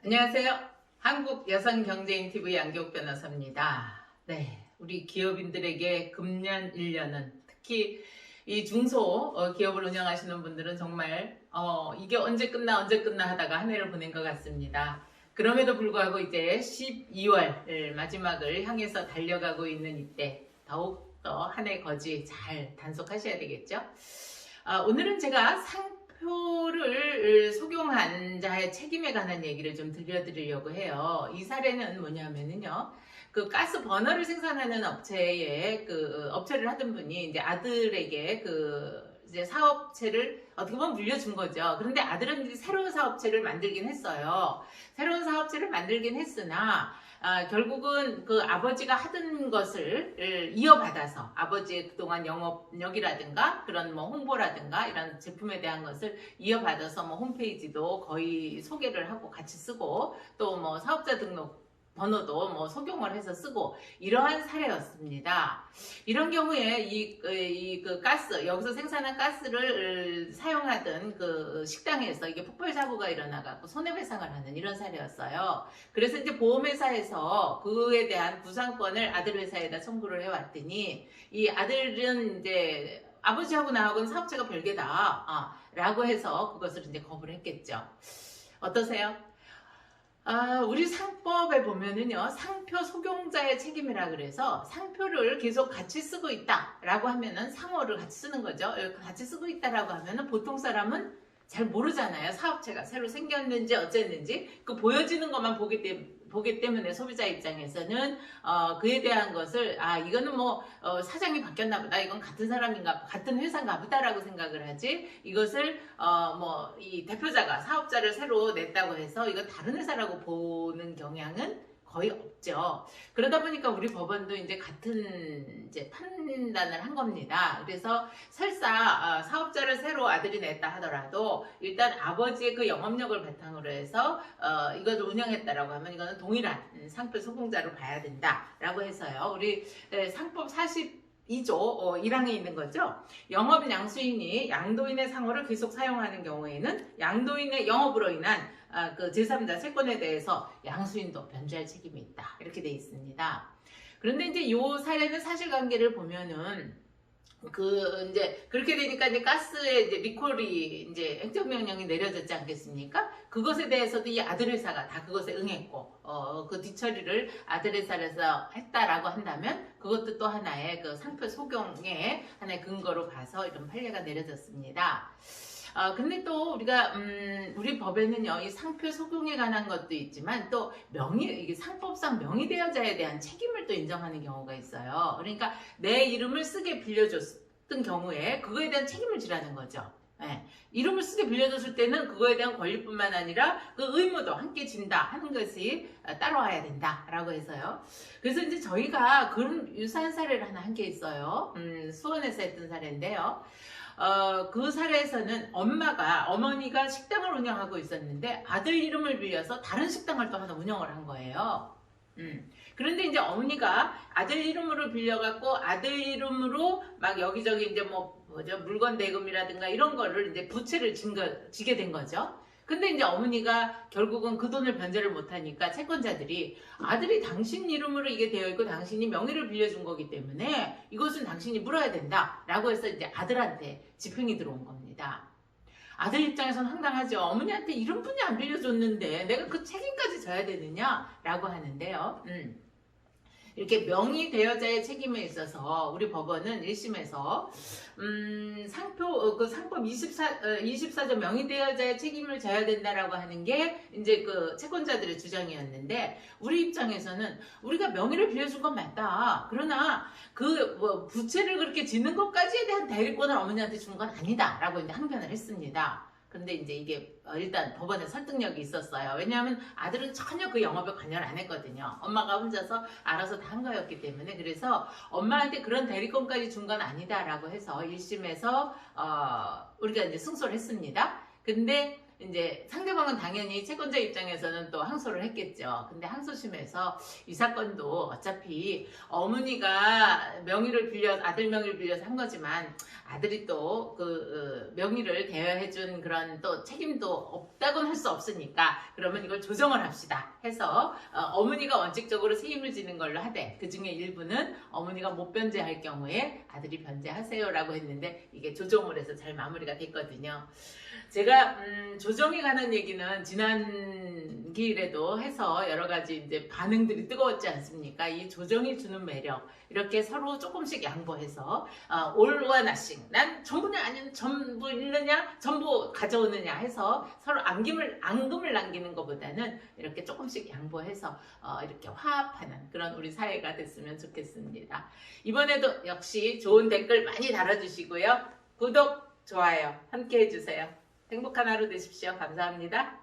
안녕하세요. 한국여성경제인TV 양기옥 변호사입니다. 네, 우리 기업인들에게 금년 1년은 특히 이 중소 기업을 운영하시는 분들은 정말 이게 언제 끝나 하다가 한 해를 보낸 것 같습니다. 그럼에도 불구하고 이제 12월 마지막을 향해서 달려가고 있는 이때 더욱더 한 해 거지 잘 단속하셔야 되겠죠. 오늘은 제가 상표를 속용한 자의 책임에 관한 얘기를 좀 들려드리려고 해요. 이 사례는 뭐냐면은요, 그 가스 버너를 생산하는 업체에 업체를 하던 분이 이제 아들에게 이제 사업체를 어떻게 보면 물려준 거죠. 그런데 아들은 이제 새로운 사업체를 만들긴 했어요. 새로운 사업체를 만들긴 했으나 결국은 그 아버지가 하던 것을 이어받아서 아버지의 그동안 영업력이라든가 그런 뭐 홍보라든가 이런 제품에 대한 것을 이어받아서 뭐 홈페이지도 거의 소개를 하고 같이 쓰고 또 뭐 사업자 등록 번호도 뭐 속용을 해서 쓰고 이러한 사례였습니다. 이런 경우에 그 가스, 여기서 생산한 가스를 사용하던 그 식당에서 이게 폭발 사고가 일어나갖고 손해배상을 하는 이런 사례였어요. 그래서 이제 보험회사에서 그에 대한 구상권을 아들 회사에다 청구를 해왔더니 이 아들은 이제 아버지하고 나하고는 사업체가 별개다 라고 해서 그것을 이제 거부를 했겠죠. 어떠세요? 우리 상법에 보면은요, 상표 속용자의 책임이라 그래서 상표를 계속 같이 쓰고 있다라고 하면은 상호를 같이 쓰는 거죠. 같이 쓰고 있다라고 하면은 보통 사람은 잘 모르잖아요. 사업체가 새로 생겼는지 어쨌는지 그 보여지는 것만 보기 때문에 소비자 입장에서는 그에 대한 것을 이거는 뭐 사장이 바뀌었나 보다, 이건 같은 사람인가, 같은 회사인가 보다라고 생각을 하지, 이것을 뭐 이 대표자가 사업자를 새로 냈다고 해서 이거 다른 회사라고 보는 경향은 거의 없죠. 그러다 보니까 우리 법원도 이제 같은 이제 판단을 한 겁니다. 그래서 설사 사업자를 새로 아들이 냈다 하더라도 일단 아버지의 그 영업력을 바탕으로 해서 이것을 운영했다라고 하면 이거는 동일한 상표 소공자로 봐야 된다라고 해서요. 우리 상법 42조 1항에 있는 거죠. 영업 양수인이 양도인의 상호를 계속 사용하는 경우에는 양도인의 영업으로 인한 그 제3자 채권에 대해서 양수인도 변제할 책임이 있다. 이렇게 돼 있습니다. 그런데 이제 이 사례는 사실관계를 보면은 이제 그렇게 되니까 이제 가스에 이제 리콜이 이제 행정명령이 내려졌지 않겠습니까? 그것에 대해서도 이 아들 회사가 다 그것에 응했고, 그 뒤처리를 아들 회사에서 했다라고 한다면 그것도 또 하나의 그 상표 속용의 하나의 근거로 봐서 이런 판례가 내려졌습니다. 근데 또 우리가 우리 법에는요, 이 상표 속용에 관한 것도 있지만 또 이게 상법상 명의대여자에 대한 책임을 또 인정하는 경우가 있어요. 그러니까 내 이름을 쓰게 빌려줬던 경우에 그거에 대한 책임을 지라는 거죠. 네. 이름을 쓰게 빌려줬을 때는 그거에 대한 권리뿐만 아니라 그 의무도 함께 진다 하는 것이 따라와야 된다라고 해서요. 그래서 이제 저희가 그런 유사한 사례를 하나 한 게 있어요. 수원에서 했던 사례인데요. 그 사례에서는 어머니가 식당을 운영하고 있었는데 아들 이름을 빌려서 다른 식당을 또 하나 운영을 한 거예요. 그런데 이제 어머니가 아들 이름으로 빌려갖고 아들 이름으로 막 여기저기 이제 물건 대금이라든가 이런 거를 이제 부채를 지게 된 거죠. 근데 이제 어머니가 결국은 그 돈을 변제를 못하니까 채권자들이 아들이 당신 이름으로 이게 되어 있고 당신이 명의를 빌려준 거기 때문에 이것은 당신이 물어야 된다 라고 해서 이제 아들한테 집행이 들어온 겁니다. 아들 입장에서는 황당하죠. 어머니한테 이름뿐이 안 빌려줬는데 내가 그 책임까지 져야 되느냐 라고 하는데요. 이렇게 명의대여자의 책임에 있어서 우리 법원은 1심에서 상법 24조 명의대여자의 책임을 져야 된다라고 하는 게 이제 그 채권자들의 주장이었는데, 우리 입장에서는 우리가 명의를 빌려준 건 맞다. 그러나 부채를 그렇게 짓는 것까지에 대한 대리권을 어머니한테 준 건 아니다라고 이제 항변을 했습니다. 근데 이제 이게 일단 법원에 설득력이 있었어요. 왜냐하면 아들은 전혀 그 영업에 관여를 안 했거든요. 엄마가 혼자서 알아서 다 한 거였기 때문에. 그래서 엄마한테 그런 대리권까지 준 건 아니다라고 해서 1심에서 우리가 이제 승소를 했습니다. 근데 이제 상대방은 당연히 채권자 입장에서는 또 항소를 했겠죠. 근데 항소심에서 이 사건도 어차피 어머니가 아들 명의를 빌려서 한 거지만 아들이 또 그 명의를 대여해준 그런 또 책임도 없다고는 할 수 없으니까 그러면 이걸 조정을 합시다 해서 어머니가 원칙적으로 세임을 지는 걸로 하되 그 중에 일부는 어머니가 못 변제할 경우에 아들이 변제하세요라고 했는데 이게 조정을 해서 잘 마무리가 됐거든요. 제가 조정에 관한 얘기는 지난 기일에도 해서 여러 가지 이제 반응들이 뜨거웠지 않습니까? 이 조정이 주는 매력 이렇게 서로 조금씩 양보해서 올와 나싱 난 전부냐 아니면 전부 잃느냐 전부 가져오느냐 해서 서로 앙금을 남기는 것보다는 이렇게 조금씩 양보해서 이렇게 화합하는 그런 우리 사회가 됐으면 좋겠습니다. 이번에도 역시 좋은 댓글 많이 달아주시고요. 구독, 좋아요 함께 해주세요. 행복한 하루 되십시오. 감사합니다.